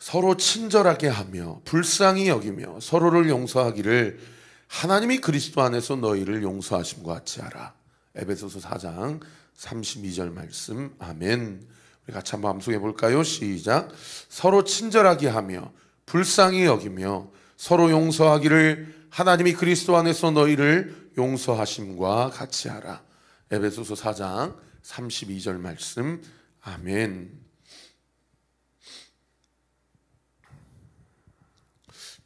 서로 친절하게 하며 불쌍히 여기며 서로를 용서하기를 하나님이 그리스도 안에서 너희를 용서하심과 같이 하라. 에베소서 4장 32절 말씀. 아멘. 우리 같이 한번 암송해 볼까요? 시작. 서로 친절하게 하며 불쌍히 여기며 서로 용서하기를 하나님이 그리스도 안에서 너희를 용서하심과 같이 하라. 에베소서 4장 32절 말씀. 아멘.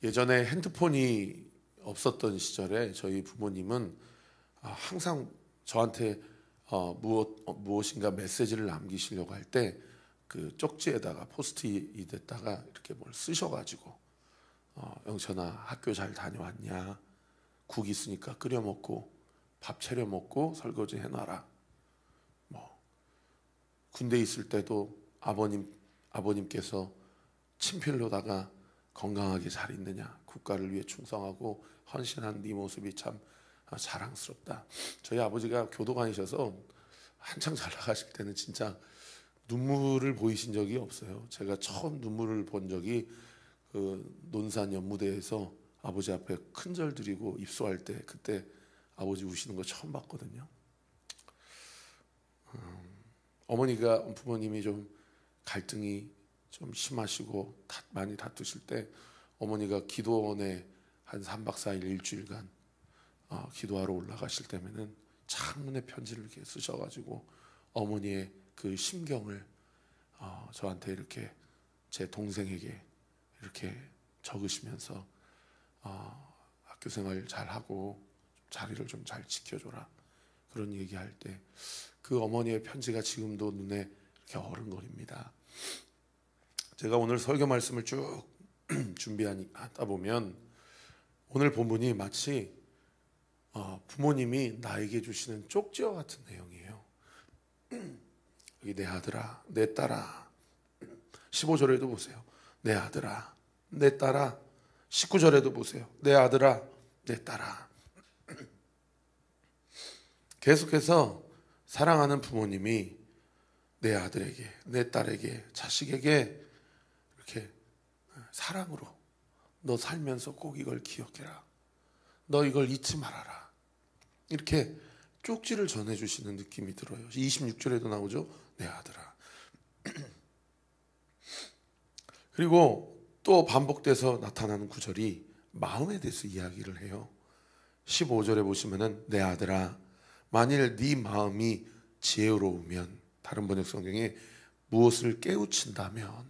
예전에 핸드폰이 없었던 시절에 저희 부모님은 항상 저한테 무엇인가 메시지를 남기시려고 할 때 그 쪽지에다가 포스트잇에다가 이렇게 뭘 쓰셔가지고 영천아 학교 잘 다녀왔냐, 국 있으니까 끓여 먹고 밥 차려 먹고 설거지 해놔라. 군대 있을 때도 아버님께서 친필로다가 건강하게 잘 있느냐, 국가를 위해 충성하고 헌신한 네 모습이 참 자랑스럽다. 저희 아버지가 교도관이셔서 한창 잘 나가실 때는 진짜 눈물을 보이신 적이 없어요. 제가 처음 눈물을 본 적이 그 논산 연무대에서 아버지 앞에 큰절 드리고 입소할 때, 그때 아버지 우시는 거 처음 봤거든요. 부모님이 좀 갈등이 좀 심하시고 많이 다투실 때 어머니가 기도원에 한 3박 4일 일주일간 기도하러 올라가실 때면은 창문에 편지를 이렇게 쓰셔가지고 어머니의 그 심경을 저한테 이렇게 제 동생에게 이렇게 적으시면서 학교 생활 잘하고 자리를 좀 잘 지켜줘라, 그런 얘기할 때 그 어머니의 편지가 지금도 눈에 이렇게 어른거립니다. 제가 오늘 설교 말씀을 쭉 준비하다 보면 오늘 본문이 마치 부모님이 나에게 주시는 쪽지와 같은 내용이에요. 여기 내 아들아, 내 딸아. 15절에도 보세요. 내 아들아, 내 딸아. 19절에도 보세요. 내 아들아, 내 딸아. 계속해서 사랑하는 부모님이 내 아들에게, 내 딸에게, 자식에게 이렇게 사랑으로 너 살면서 꼭 이걸 기억해라, 너 이걸 잊지 말아라, 이렇게 쪽지를 전해주시는 느낌이 들어요. 26절에도 나오죠. 내 아들아. 그리고 또 반복돼서 나타나는 구절이 마음에 대해서 이야기를 해요. 15절에 보시면은 내 아들아, 만일 네 마음이 지혜로우면, 다른 번역 성경에 무엇을 깨닫는다면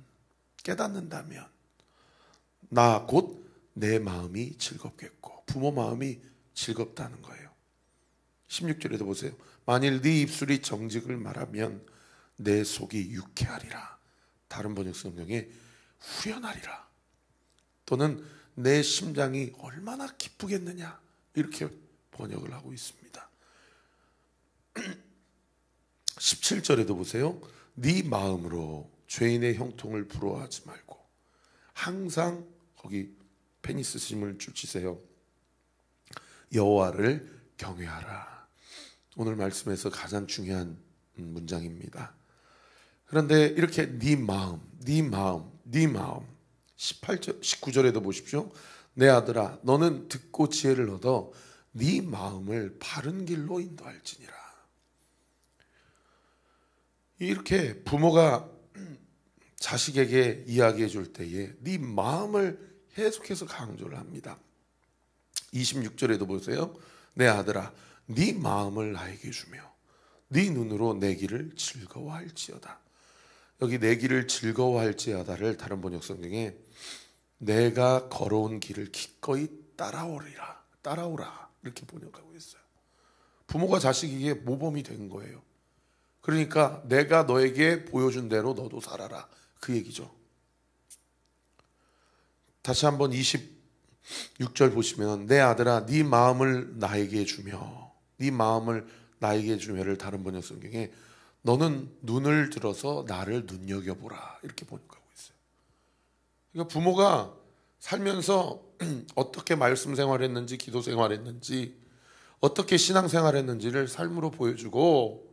나 곧 내 마음이 즐겁겠고, 부모 마음이 즐겁다는 거예요. 16절에도 보세요. 만일 네 입술이 정직을 말하면 내 속이 유쾌하리라. 다른 번역 성경에 후련하리라. 또는 내 심장이 얼마나 기쁘겠느냐, 이렇게 번역을 하고 있습니다. 17절에도 보세요. 네 마음으로 죄인의 형통을 부러워하지 말고, 항상 거기 페니스 심을 줄치세요. 여호와를 경외하라. 오늘 말씀에서 가장 중요한 문장입니다. 그런데 이렇게 네 마음 18절, 19절에도 보십시오. 내 아들아, 너는 듣고 지혜를 얻어 네 마음을 바른 길로 인도할지니라. 이렇게 부모가 자식에게 이야기해 줄 때에 네 마음을 계속해서 강조를 합니다. 26절에도 보세요. 내 아들아, 네 마음을 나에게 주며 네 눈으로 내 길을 즐거워할지어다. 여기 내 길을 즐거워할지어다를 다른 번역 성경에 내가 걸어온 길을 기꺼이 따라오라 이렇게 번역하고 있어요. 부모가 자식에게 모범이 된 거예요. 그러니까 내가 너에게 보여준 대로 너도 살아라, 그 얘기죠. 다시 한번 26절 보시면 내 아들아, 네 마음을 나에게 주며, 네 마음을 나에게 주며를 다른 번역 성경에 너는 눈을 들어서 나를 눈여겨보라, 이렇게 번역하고 있어요. 그러니까 부모가 살면서 어떻게 말씀 생활했는지, 기도 생활했는지, 어떻게 신앙 생활했는지를 삶으로 보여주고,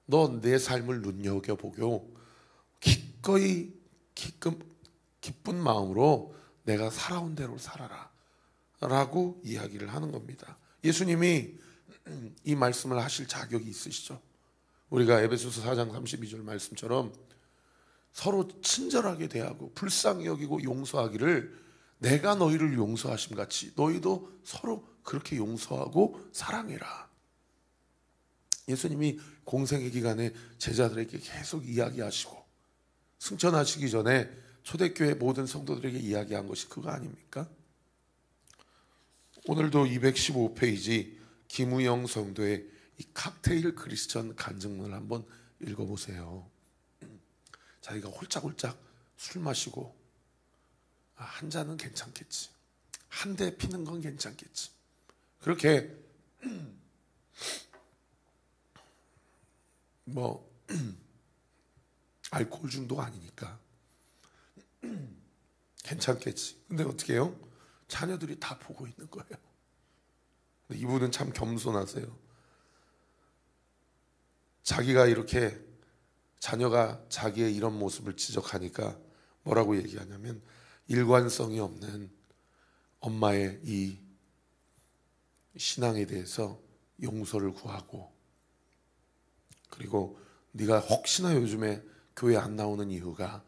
너 내 삶을 눈여겨보고 기꺼이 기쁜 마음으로 내가 살아온 대로 살아라 라고 이야기를 하는 겁니다. 예수님이 이 말씀을 하실 자격이 있으시죠. 우리가 에베소서 4장 32절 말씀처럼 서로 친절하게 대하고 불쌍히 여기고 용서하기를 내가 너희를 용서하심 같이 너희도 서로 그렇게 용서하고 사랑해라. 예수님이 공생의 기간에 제자들에게 계속 이야기하시고 승천하시기 전에 초대교회 모든 성도들에게 이야기한 것이 그거 아닙니까? 오늘도 215페이지 김우영 성도의 이 칵테일 크리스천 간증문을 한번 읽어보세요. 자기가 홀짝홀짝 술 마시고 한 잔은 괜찮겠지, 한 대 피는 건 괜찮겠지, 그렇게 뭐 알코올 중독 아니니까 괜찮겠지. 근데 어떻게 해요? 자녀들이 다 보고 있는 거예요. 근데 이분은 참 겸손하세요. 자기가 이렇게 자녀가 자기의 이런 모습을 지적하니까 뭐라고 얘기하냐면 일관성이 없는 엄마의 이 신앙에 대해서 용서를 구하고, 그리고 네가 혹시나 요즘에 교회 안 나오는 이유가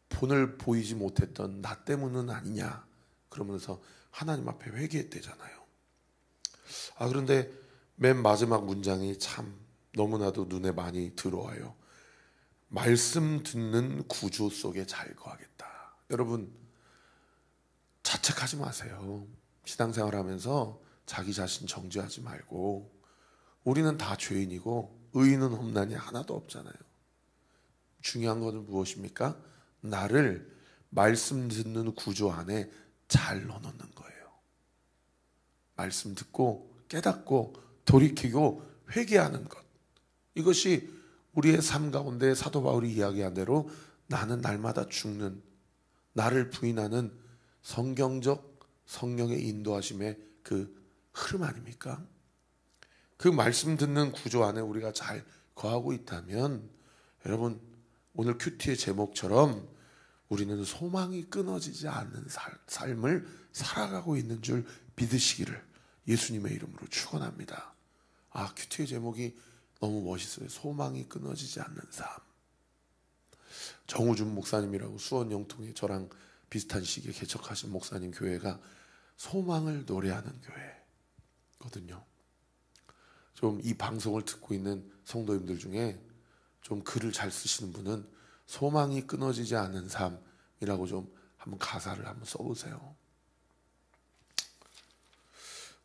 본을 보이지 못했던 나 때문은 아니냐 그러면서 하나님 앞에 회개했대잖아요. 그런데 맨 마지막 문장이 참 너무나도 눈에 많이 들어와요. 말씀 듣는 구조 속에 잘 거하겠다. 여러분 자책하지 마세요. 신앙생활 하면서 자기 자신 정죄하지 말고, 우리는 다 죄인이고 의인은 험난이 하나도 없잖아요. 중요한 것은 무엇입니까? 나를 말씀 듣는 구조 안에 잘 넣어놓는 거예요. 말씀 듣고 깨닫고 돌이키고 회개하는 것, 이것이 우리의 삶 가운데 사도 바울이 이야기한 대로 나는 날마다 죽는, 나를 부인하는 성경적 성령의 인도하심의 그 흐름 아닙니까? 그 말씀 듣는 구조 안에 우리가 잘 거하고 있다면 여러분 오늘 큐티의 제목처럼 우리는 소망이 끊어지지 않는 삶을 살아가고 있는 줄 믿으시기를 예수님의 이름으로 축원합니다. 큐티의 제목이 너무 멋있어요. 소망이 끊어지지 않는 삶. 정우준 목사님이라고 수원 영통에 저랑 비슷한 시기에 개척하신 목사님 교회가 소망을 노래하는 교회거든요. 좀 이 방송을 듣고 있는 성도님들 중에 좀 글을 잘 쓰시는 분은 소망이 끊어지지 않는 삶이라고 좀 한번 가사를 한번 써보세요.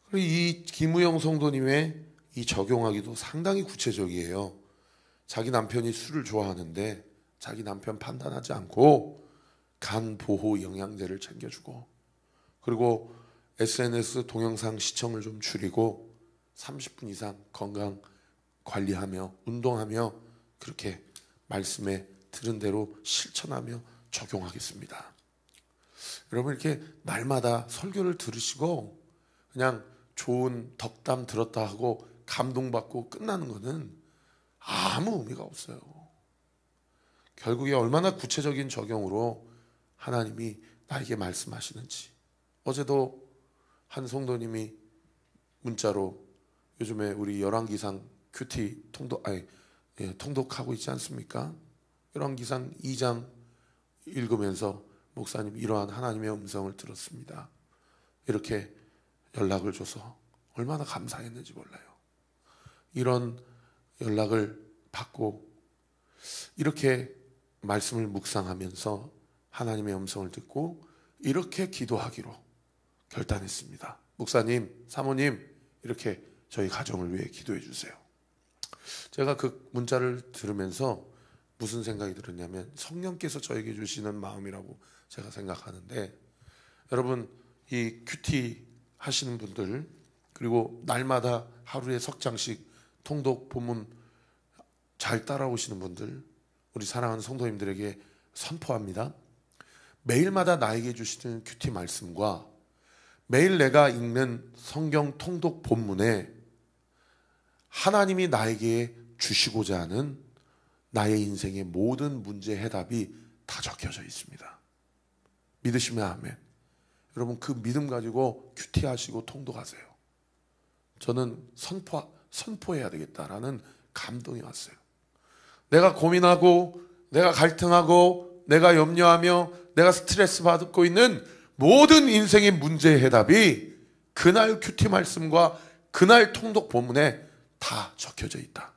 그리고 이 김우영 성도님의 이 적용하기도 상당히 구체적이에요. 자기 남편이 술을 좋아하는데 자기 남편 판단하지 않고 간 보호 영양제를 챙겨주고, 그리고 SNS 동영상 시청을 좀 줄이고 30분 이상 건강 관리하며 운동하며 그렇게 말씀에 들은 대로 실천하며 적용하겠습니다. 여러분 이렇게 날마다 설교를 들으시고 그냥 좋은 덕담 들었다 하고 감동받고 끝나는 것은 아무 의미가 없어요. 결국에 얼마나 구체적인 적용으로 하나님이 나에게 말씀하시는지. 어제도 한 성도님이 문자로 요즘에 우리 열왕기상 큐티 통독하고 있지 않습니까? 열왕기상 2장 읽으면서 목사님 이러한 하나님의 음성을 들었습니다. 이렇게 연락을 줘서 얼마나 감사했는지 몰라요. 이런 연락을 받고 이렇게 말씀을 묵상하면서 하나님의 음성을 듣고 이렇게 기도하기로 결단했습니다. 목사님, 사모님 이렇게 저희 가정을 위해 기도해 주세요. 제가 그 문자를 들으면서 무슨 생각이 들었냐면 성령께서 저에게 주시는 마음이라고 제가 생각하는데, 여러분 이 큐티 하시는 분들, 그리고 날마다 하루에 석 장씩 통독 본문 잘 따라오시는 분들, 우리 사랑하는 성도님들에게 선포합니다. 매일마다 나에게 주시는 큐티 말씀과 매일 내가 읽는 성경 통독 본문에 하나님이 나에게 주시고자 하는 나의 인생의 모든 문제 해답이 다 적혀져 있습니다. 믿으시면 아멘. 여러분 그 믿음 가지고 큐티하시고 통독하세요. 저는 선포해야 되겠다라는 감동이 왔어요. 내가 고민하고 내가 갈등하고 내가 염려하며 내가 스트레스 받고 있는 모든 인생의 문제의 해답이 그날 큐티 말씀과 그날 통독 본문에 다 적혀져 있다.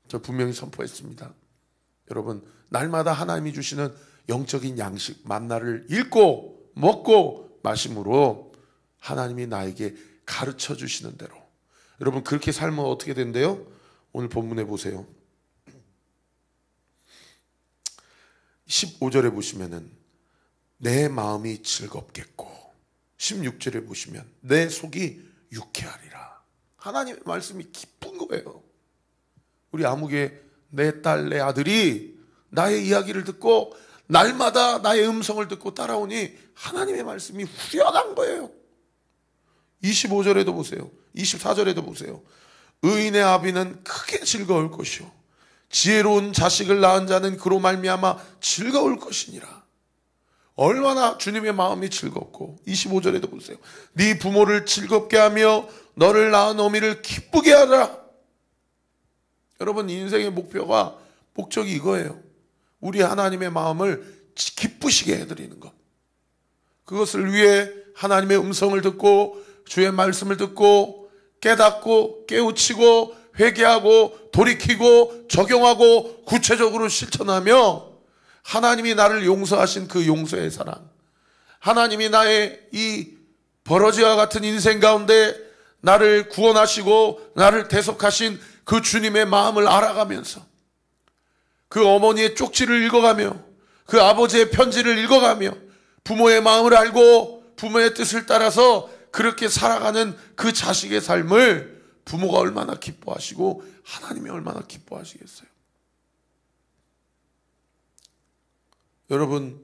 저 분명히 선포했습니다. 여러분 날마다 하나님이 주시는 영적인 양식 만나를 읽고 먹고 마심으로 하나님이 나에게 가르쳐 주시는 대로 여러분 그렇게 살면 어떻게 된대요? 오늘 본문에 보세요. 15절에 보시면은 내 마음이 즐겁겠고 16절에 보시면 내 속이 유쾌하리라. 하나님의 말씀이 기쁜 거예요. 우리 아무개 내 딸 내 아들이 나의 이야기를 듣고 날마다 나의 음성을 듣고 따라오니 하나님의 말씀이 후련한 거예요. 25절에도 보세요. 24절에도 보세요. 의인의 아비는 크게 즐거울 것이요 지혜로운 자식을 낳은 자는 그로 말미암아 즐거울 것이니라. 얼마나 주님의 마음이 즐겁고 25절에도 보세요. 네 부모를 즐겁게 하며 너를 낳은 어미를 기쁘게 하라. 여러분 인생의 목적이 이거예요. 우리 하나님의 마음을 기쁘시게 해드리는 것. 그것을 위해 하나님의 음성을 듣고 주의 말씀을 듣고 깨닫고 깨우치고 회개하고 돌이키고 적용하고 구체적으로 실천하며 하나님이 나를 용서하신 그 용서의 사랑, 하나님이 나의 이 버러지와 같은 인생 가운데 나를 구원하시고 나를 대속하신 그 주님의 마음을 알아가면서 그 어머니의 쪽지를 읽어가며 그 아버지의 편지를 읽어가며 부모의 마음을 알고 부모의 뜻을 따라서 그렇게 살아가는 그 자식의 삶을 부모가 얼마나 기뻐하시고 하나님이 얼마나 기뻐하시겠어요. 여러분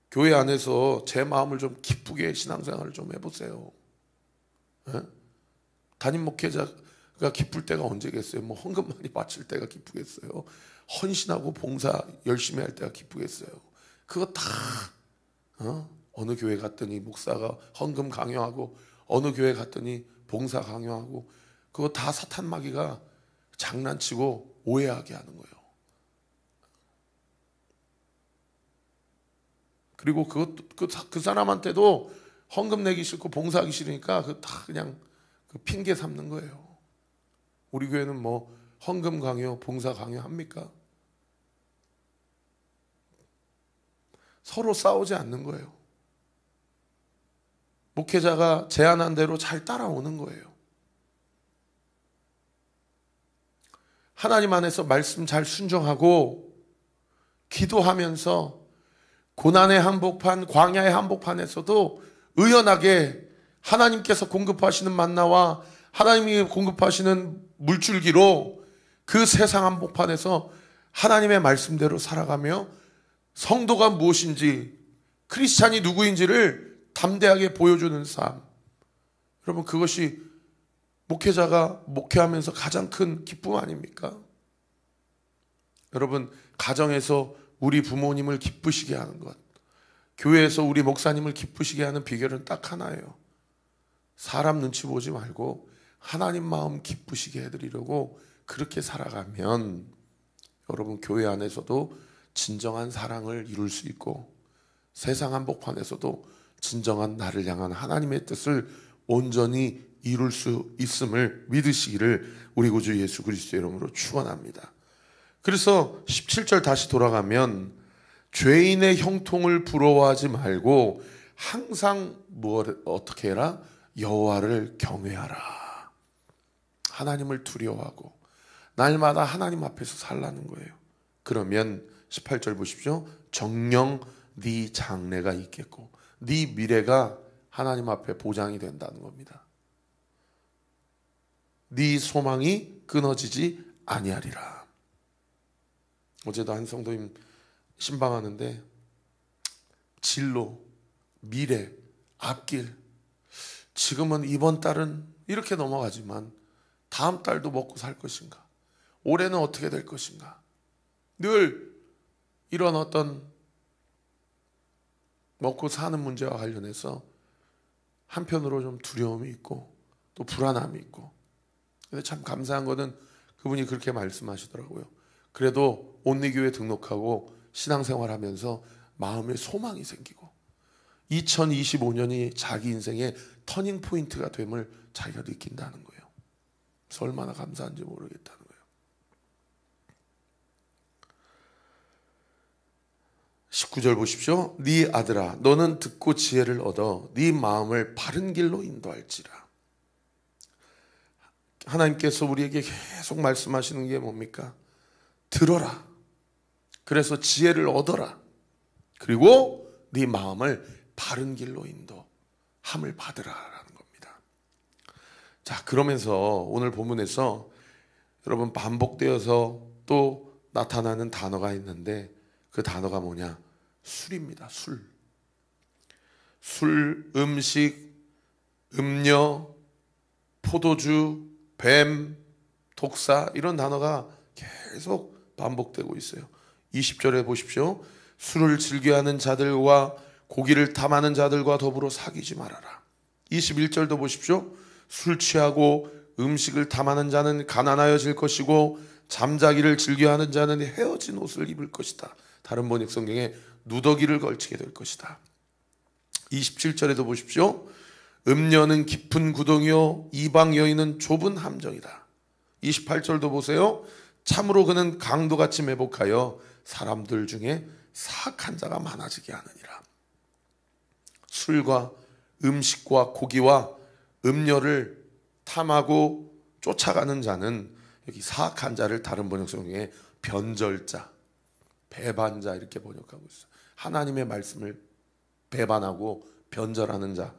교회 안에서 제 마음을 좀 기쁘게 신앙생활을 좀 해보세요. 네? 담임 목회자가 기쁠 때가 언제겠어요? 뭐 헌금 많이 바칠 때가 기쁘겠어요? 헌신하고 봉사 열심히 할 때가 기쁘겠어요? 그거 다 어느 교회 갔더니 목사가 헌금 강요하고 어느 교회 갔더니 봉사 강요하고 그거 다 사탄 마귀가 장난치고 오해하게 하는 거예요. 그리고 그 사람한테도 헌금 내기 싫고 봉사하기 싫으니까 그 다 그냥 그 핑계 삼는 거예요. 우리 교회는 뭐 헌금 강요, 봉사 강요 합니까? 서로 싸우지 않는 거예요. 목회자가 제안한 대로 잘 따라오는 거예요. 하나님 안에서 말씀 잘 순종하고 기도하면서 고난의 한복판, 광야의 한복판에서도 의연하게 하나님께서 공급하시는 만나와 하나님이 공급하시는 물줄기로 그 세상 한복판에서 하나님의 말씀대로 살아가며 성도가 무엇인지 크리스찬이 누구인지를 담대하게 보여주는 삶. 여러분 그것이 목회자가 목회하면서 가장 큰 기쁨 아닙니까? 여러분 가정에서 우리 부모님을 기쁘시게 하는 것, 교회에서 우리 목사님을 기쁘시게 하는 비결은 딱 하나예요. 사람 눈치 보지 말고 하나님 마음 기쁘시게 해드리려고 그렇게 살아가면 여러분 교회 안에서도 진정한 사랑을 이룰 수 있고 세상 한복판에서도 진정한 나를 향한 하나님의 뜻을 온전히 이룰 수 있음을 믿으시기를 우리 구주 예수 그리스도의 이름으로 축원합니다. 그래서 17절 다시 돌아가면 죄인의 형통을 부러워하지 말고 항상 어떻게 해라? 여호와를 경외하라. 하나님을 두려워하고 날마다 하나님 앞에서 살라는 거예요. 그러면 18절 보십시오. 정녕 네 장래가 있겠고 네 미래가 하나님 앞에 보장이 된다는 겁니다. 네 소망이 끊어지지 아니하리라. 어제도 한 성도님 신방하는데 진로, 미래, 앞길, 지금은 이번 달은 이렇게 넘어가지만 다음 달도 먹고 살 것인가? 올해는 어떻게 될 것인가? 늘 이런 어떤 먹고 사는 문제와 관련해서 한편으로 좀 두려움이 있고 또 불안함이 있고, 근데 참 감사한 거는 그분이 그렇게 말씀하시더라고요. 그래도 온리교회 등록하고 신앙생활하면서 마음에 소망이 생기고 2025년이 자기 인생의 터닝 포인트가 됨을 자기가 느낀다는 거예요. 그래서 얼마나 감사한지 모르겠다는 거예요. 19절 보십시오. 네 아들아, 너는 듣고 지혜를 얻어 네 마음을 바른 길로 인도할지라. 하나님께서 우리에게 계속 말씀하시는 게 뭡니까? 들어라. 그래서 지혜를 얻어라. 그리고 네 마음을 바른 길로 인도함을 받으라라는 겁니다. 자, 그러면서 오늘 본문에서 여러분 반복되어서 또 나타나는 단어가 있는데 그 단어가 뭐냐? 술입니다. 술. 술, 음식, 음료, 포도주, 뱀, 독사, 이런 단어가 계속 반복되고 있어요. 20절에 보십시오. 술을 즐겨하는 자들과 고기를 탐하는 자들과 더불어 사귀지 말아라. 21절도 보십시오. 술 취하고 음식을 탐하는 자는 가난하여질 것이고 잠자기를 즐겨하는 자는 헤어진 옷을 입을 것이다. 다른 번역 성경에 누더기를 걸치게 될 것이다. 27절에도 보십시오. 음녀는 깊은 구덩이요 이방 여인은 좁은 함정이다. 28절도 보세요. 참으로 그는 강도같이 매복하여 사람들 중에 사악한 자가 많아지게 하느니라. 술과 음식과 고기와 음료를 탐하고 쫓아가는 자는 여기 사악한 자를 다른 번역 성경에 변절자, 배반자 이렇게 번역하고 있어요. 하나님의 말씀을 배반하고 변절하는 자.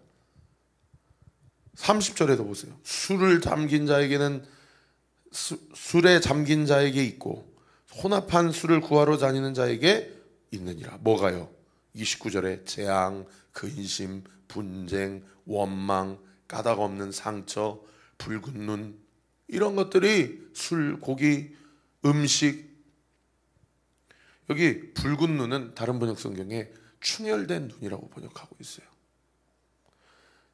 30절에도 보세요. 술에 잠긴 자에게 있고 혼합한 술을 구하러 다니는 자에게 있느니라. 뭐가요? 29절에 재앙, 근심, 분쟁, 원망, 까닭 없는 상처, 붉은 눈, 이런 것들이 술, 고기, 음식. 여기 붉은 눈은 다른 번역 성경에 충혈된 눈이라고 번역하고 있어요.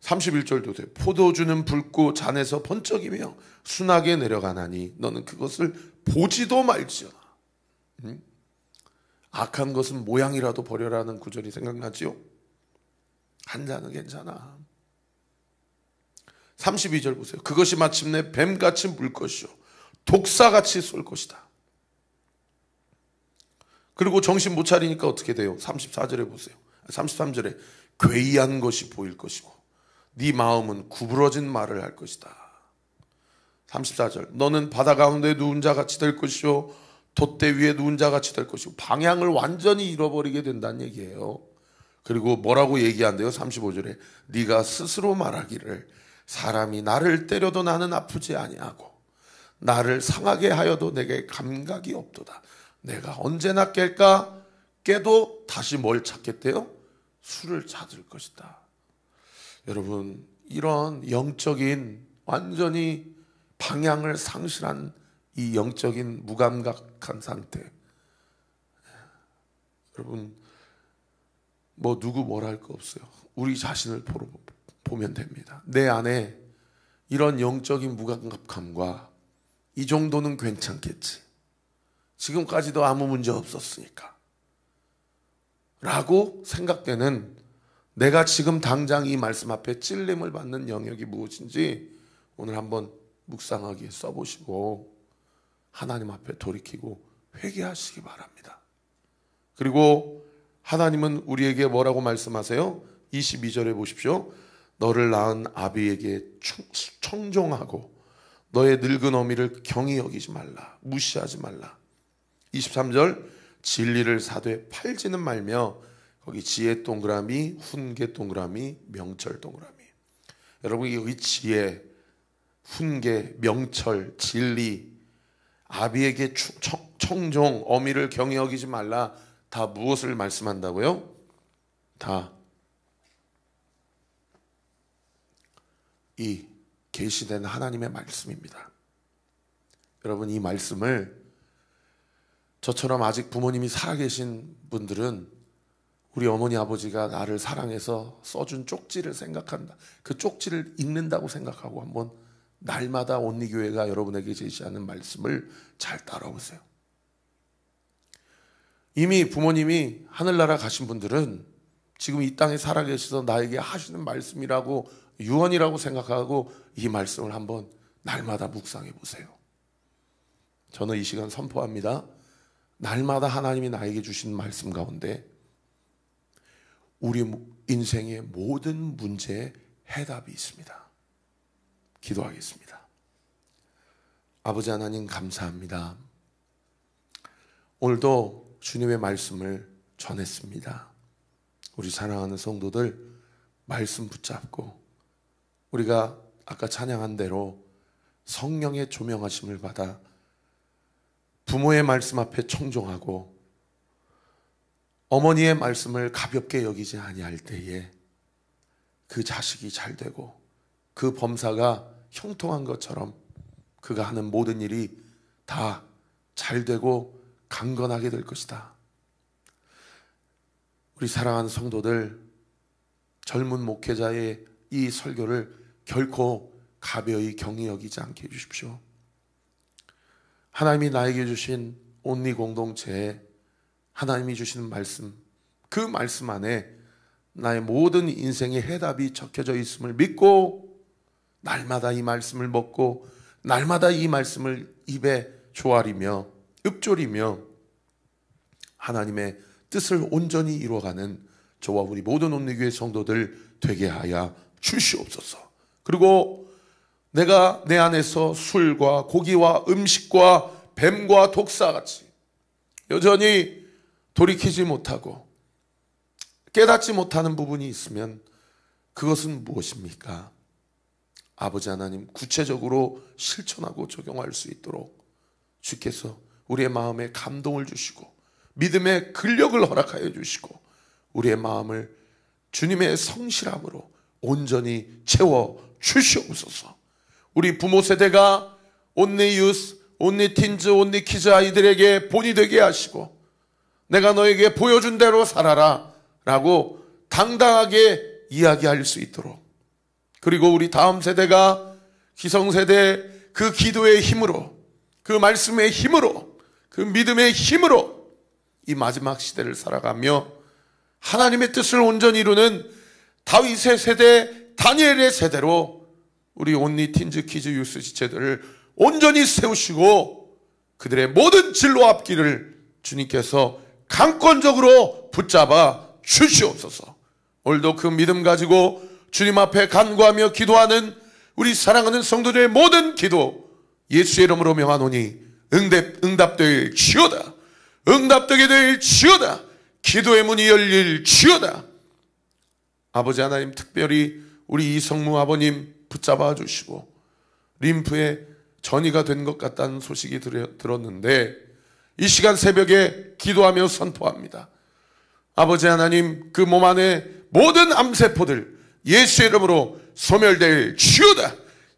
31절도 돼요. 포도주는 붉고 잔에서 번쩍이며 순하게 내려가나니 너는 그것을 보지도 말지어다. 악한 것은 모양이라도 버려라는 구절이 생각나지요? 한 잔은 괜찮아. 32절 보세요. 그것이 마침내 뱀같이 물 것이요 독사같이 쏠 것이다. 그리고 정신 못 차리니까 어떻게 돼요? 34절에 보세요. 33절에 괴이한 것이 보일 것이고 네 마음은 구부러진 말을 할 것이다. 34절 너는 바다 가운데 누운 자같이 될 것이요 돛대 위에 누운 자같이 될 것이고 방향을 완전히 잃어버리게 된다는 얘기예요. 그리고 뭐라고 얘기한대요? 35절에 네가 스스로 말하기를 사람이 나를 때려도 나는 아프지 아니하고 나를 상하게 하여도 내게 감각이 없도다. 내가 언제나 깰까? 깨도 다시 뭘 찾겠대요? 술을 찾을 것이다. 여러분, 이런 영적인 완전히 방향을 상실한 이 영적인 무감각한 상태, 여러분 뭐 누구 뭐라 할 거 없어요. 우리 자신을 보면 됩니다. 내 안에 이런 영적인 무감각함과 이 정도는 괜찮겠지, 지금까지도 아무 문제 없었으니까 라고 생각되는, 내가 지금 당장 이 말씀 앞에 찔림을 받는 영역이 무엇인지 오늘 한번 묵상하기에 써보시고 하나님 앞에 돌이키고 회개하시기 바랍니다. 그리고 하나님은 우리에게 뭐라고 말씀하세요? 22절에 보십시오. 너를 낳은 아비에게 청종하고 너의 늙은 어미를 경히 여기지 말라, 무시하지 말라. 23절 진리를 사되 팔지는 말며, 거기 지혜 동그라미, 훈계 동그라미, 명철 동그라미. 여러분 여기 지혜, 훈계, 명철, 진리, 아비에게 청종, 어미를 경히 여기지 말라, 다 무엇을 말씀한다고요? 다 이 계시된 하나님의 말씀입니다. 여러분 이 말씀을 저처럼 아직 부모님이 살아계신 분들은 우리 어머니 아버지가 나를 사랑해서 써준 쪽지를 생각한다. 그 쪽지를 읽는다고 생각하고 한번 날마다 온리교회가 여러분에게 제시하는 말씀을 잘 따라오세요. 이미 부모님이 하늘나라 가신 분들은 지금 이 땅에 살아계셔서 나에게 하시는 말씀이라고, 유언이라고 생각하고 이 말씀을 한번 날마다 묵상해 보세요. 저는 이 시간 선포합니다. 날마다 하나님이 나에게 주신 말씀 가운데 우리 인생의 모든 문제에 해답이 있습니다. 기도하겠습니다. 아버지 하나님 감사합니다. 오늘도 주님의 말씀을 전했습니다. 우리 사랑하는 성도들 말씀 붙잡고 우리가 아까 찬양한 대로 성령의 조명하심을 받아 부모의 말씀 앞에 청종하고 어머니의 말씀을 가볍게 여기지 아니할 때에 그 자식이 잘 되고 그 범사가 형통한 것처럼 그가 하는 모든 일이 다 잘 되고 강건하게 될 것이다. 우리 사랑하는 성도들, 젊은 목회자의 이 설교를 결코 가벼이 경히 여기지 않게 해주십시오. 하나님이 나에게 주신 온리 공동체에 하나님이 주시는 말씀, 그 말씀 안에 나의 모든 인생의 해답이 적혀져 있음을 믿고 날마다 이 말씀을 먹고 날마다 이 말씀을 입에 조아리며 읊조리며 하나님의 뜻을 온전히 이루어가는 저와 우리 모든 온리교회 성도들 되게 하여 주시옵소서. 그리고 내가 내 안에서 술과 고기와 음식과 뱀과 독사같이 여전히 돌이키지 못하고 깨닫지 못하는 부분이 있으면 그것은 무엇입니까? 아버지 하나님, 구체적으로 실천하고 적용할 수 있도록 주께서 우리의 마음에 감동을 주시고 믿음의 근력을 허락하여 주시고 우리의 마음을 주님의 성실함으로 온전히 채워 주시옵소서. 우리 부모 세대가 온리 유스, 온리 틴즈, 온리 키즈 아이들에게 본이 되게 하시고 내가 너에게 보여준 대로 살아라 라고 당당하게 이야기할 수 있도록, 그리고 우리 다음 세대가 기성세대 그 기도의 힘으로, 그 말씀의 힘으로, 그 믿음의 힘으로 이 마지막 시대를 살아가며 하나님의 뜻을 온전히 이루는 다윗의 세대, 다니엘의 세대로 우리 온리 틴즈 키즈 유스 지체들을 온전히 세우시고 그들의 모든 진로 앞길을 주님께서 강권적으로 붙잡아 주시옵소서. 오늘도 그 믿음 가지고 주님 앞에 간구하며 기도하는 우리 사랑하는 성도들의 모든 기도 예수의 이름으로 명하노니 응답될 지어다. 응답되게 될 지어다. 기도의 문이 열릴 지어다. 아버지 하나님, 특별히 우리 이성무 아버님 붙잡아 주시고 림프에 전이가 된 것 같다는 소식이 들었는데 이 시간 새벽에 기도하며 선포합니다. 아버지 하나님, 그 몸 안에 모든 암세포들 예수의 이름으로 소멸될 지어다.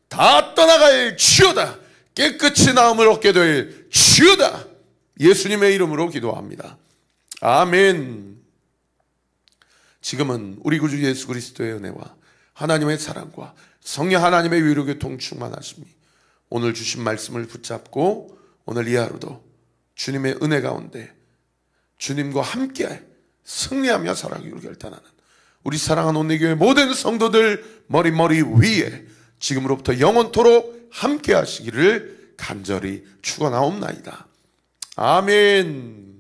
다 떠나갈 지어다. 깨끗이 나음을 얻게 될 지어다. 예수님의 이름으로 기도합니다. 아멘. 지금은 우리 구주 예수 그리스도의 은혜와 하나님의 사랑과 성령 하나님의 위로교통 충만하심이 오늘 주신 말씀을 붙잡고 오늘 이 하루도 주님의 은혜 가운데 주님과 함께 승리하며 살아가기로 결단하는 우리 사랑하는 온리교회 모든 성도들 머리 위에 지금으로부터 영원토록 함께 하시기를 간절히 축원하옵나이다. 아멘.